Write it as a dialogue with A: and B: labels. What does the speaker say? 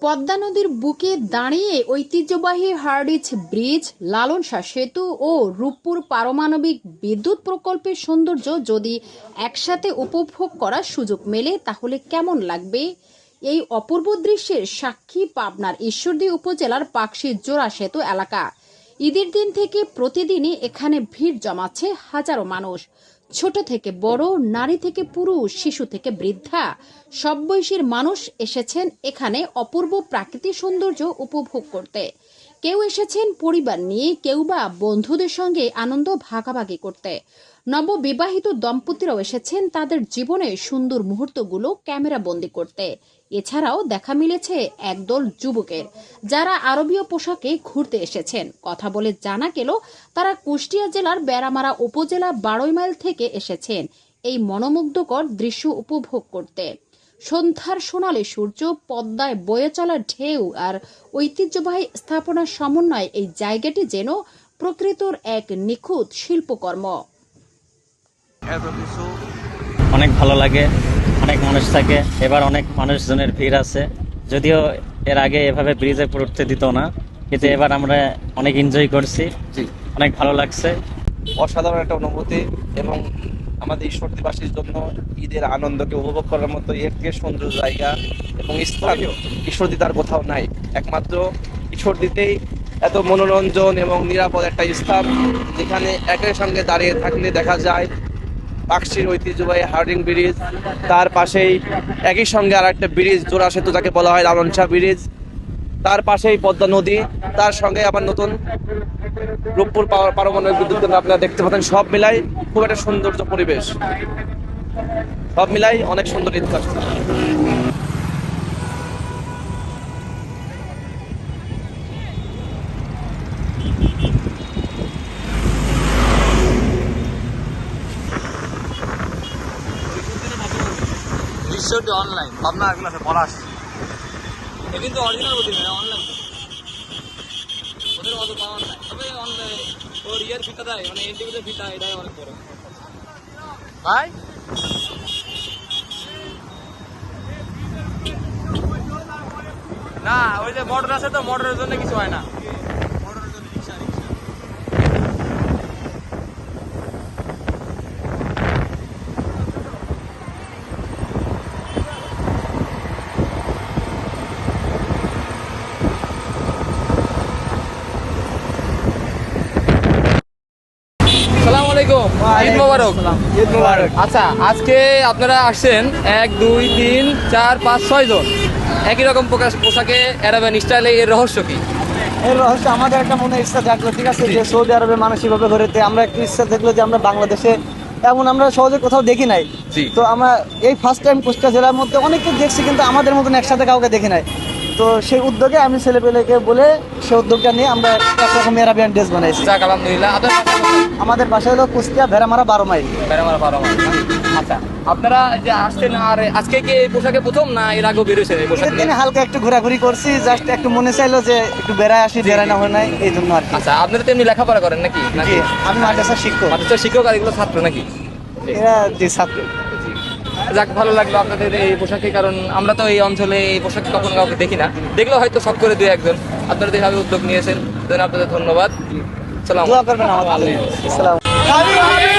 A: পদ্মা নদীর বুকে দাঁড়িয়ে ঐতিহ্যবাহী হার্ডিঞ্জ ব্রিজ, লালন শাহ সেতু ও রূপপুর পারমাণবিক বিদ্যুৎ প্রকল্পের সৌন্দর্য যদি একসাথে উপভোগ করার সুযোগ মেলে তাহলে কেমন লাগবে। এই অপূর্ব দৃশ্যের সাক্ষী পাবনার ঈশ্বরদী উপজেলার পাকশী জোড়া সেতু এলাকা। ঈদের দিন থেকে প্রতিদিনই এখানে ভিড় জমাচ্ছে হাজারো মানুষ। ছোট থেকে বড়, নারী থেকে পুরুষ, শিশু থেকে বৃদ্ধা, সব বয়সীর মানুষ এসেছেন এখানে অপূর্ব প্রাকৃতিক সৌন্দর্য উপভোগ করতে। কেউ এসেছেন পরিবার নিয়ে, কেউ বা বন্ধুদের সঙ্গে আনন্দ ভাগাভাগি করতে। নববিবাহিত দম্পতিরাও এসেছেন তাদের জীবনের সুন্দর মুহূর্তগুলো ক্যামেরা বন্দি করতে। এছাড়াও দেখা মিলেছে একদল যুবকের, যারা আরবীয় পোশাকে ঘুরতে এসেছেন। কথা বলে জানা গেল তারা কুষ্টিয়া জেলার বেড়ামারা উপজেলা 12 মাইল থেকে এসেছেন এই মনোমুগ্ধকর দৃশ্য উপভোগ করতে। সন্ধ্যার সোনালী সূর্য, পদ্মায় বয়ে চলা ঢেউ আর ঐতিহ্যবাহী স্থাপনার সমন্বয়ে এই জায়গাটি যেন প্রকৃতির এক নিখুঁত শিল্পকর্ম।
B: অনেক ভালো লাগে, অনেক মানুষ থাকে। এবার অনেক মানুষজনের ভিড় আছে, যদিও এর আগে এভাবে ব্রিজে উঠতে দিত না, কিন্তু এবার আমরা অনেক এনজয় করছি, অনেক ভালো লাগছে।
C: অসাধারণ একটা অনুভূতি এবং আমাদের ঈশ্বরদীবাসীর জন্য ঈদের আনন্দকে উপভোগ করার মতো এর থেকে সুন্দর জায়গা এবং স্থান ঈশ্বরদীতে আর কোথাও নাই। একমাত্র ঈশ্বরদীতেই এত মনোরঞ্জন এবং নিরাপদ একটা স্থান, যেখানে একের সঙ্গে দাঁড়িয়ে থাকলে দেখা যায় পাকশীর ঐতিহ্যবাহী হার্ডিং ব্রিজ, তার পাশেই একই সঙ্গে আর একটা ব্রিজ, জোড়া সেতু যাকে বলা হয় লালন শাহ ব্রিজ, তার পাশেই পদ্মা নদী, তার সঙ্গে আবার নতুন রূপপুর পারমাণবিক বিদ্যুৎ কেন্দ্র আপনারা দেখতে পাচ্ছেন। সব মিলাই খুব একটা সৌন্দর্য পরিবেশ, সব মিলাই অনেক সুন্দর ঈদ কাটছে।
D: অনলাইন ভাবনা এগুলো আছে পড়া আসছে, কিন্তু অরিজিনাল বুঝি না, অনলাইন ওদের অত পাওয়ার নাই। তবে অনলাইন ওর ইয়ের ফিতা দেয়, মানে ইন্ডিভিজুয়াল ফিতা, এটাই অনেক বড় ভাই। না ওই যে মোটর আছে, তো মোটরের জন্য কিছু হয় না। ঈদ মোবারক।
C: ঈদ মোবারক।
D: আচ্ছা, আজকে আপনারা আসছেন 1 2 3 4 5 6 জন একই রকম পোশাকে অ্যারাবিয়ান স্টাইলে, এর রহস্য কি?
E: এর রহস্য আমাদের একটা মনে ইচ্ছা জাগলো, ঠিক আছে, যে সৌদি আরবে মানসিকভাবে ঘুরেতে আমরা একটু ইচ্ছা দেখলো যে আমরা বাংলাদেশে এমন আমরা সহজে কোথাও দেখি নাই। তো আমরা এই ফার্স্ট টাইম কুষ্টিয়া জেলার মধ্যে অনেককে দেখছি, কিন্তু আমাদের মতন একসাথে কাউকে দেখি নাই। তো সেই উদ্যোগে আমি ছেলেপেলেকে বলে সেই উদ্যোগটা নিয়ে আমরা একরকম অ্যারাবিয়ান ড্রেস বানাইছি।
D: আলহামদুলিল্লাহ।
E: আমাদের বাসা হলো কুষ্টিয়া বেড়ামারা 12 মাইল।
D: আচ্ছা, আপনারা যে আসছেন, আর আজকে কি এই পোশাকে প্রথম না এর আগেও বেরোছেন এই পোশাক নিয়ে?
E: হালকা একটু ঘোরাঘুরি করছি, জাস্ট একটু মনে চাইলো যে একটু বেড়ায় আসি, বেড়ায় না হয় নাই, এই জন্য আর কি।
D: আচ্ছা, আপনারা তো এমনি লেখাপড়া করেন নাকি?
E: আমি মাদ্রাসার শিক্ষক।
D: মাদ্রাসার শিক্ষক, আর এগুলো ছাত্র নাকি?
E: এরা যে ছাত্র।
D: যাক, ভালো লাগলো আপনাদের এই পোশাকে, কারণ আমরা তো এই অঞ্চলে এই পোশাক কখনো কাউকে দেখি না, দেখলেও হয়তো শখ করে 2-1 জন। আপনারা যেভাবে উদ্যোগ নিয়েছেন, আপনাদের ধন্যবাদ। সালাম।
E: দোয়া করবেন আমাদের।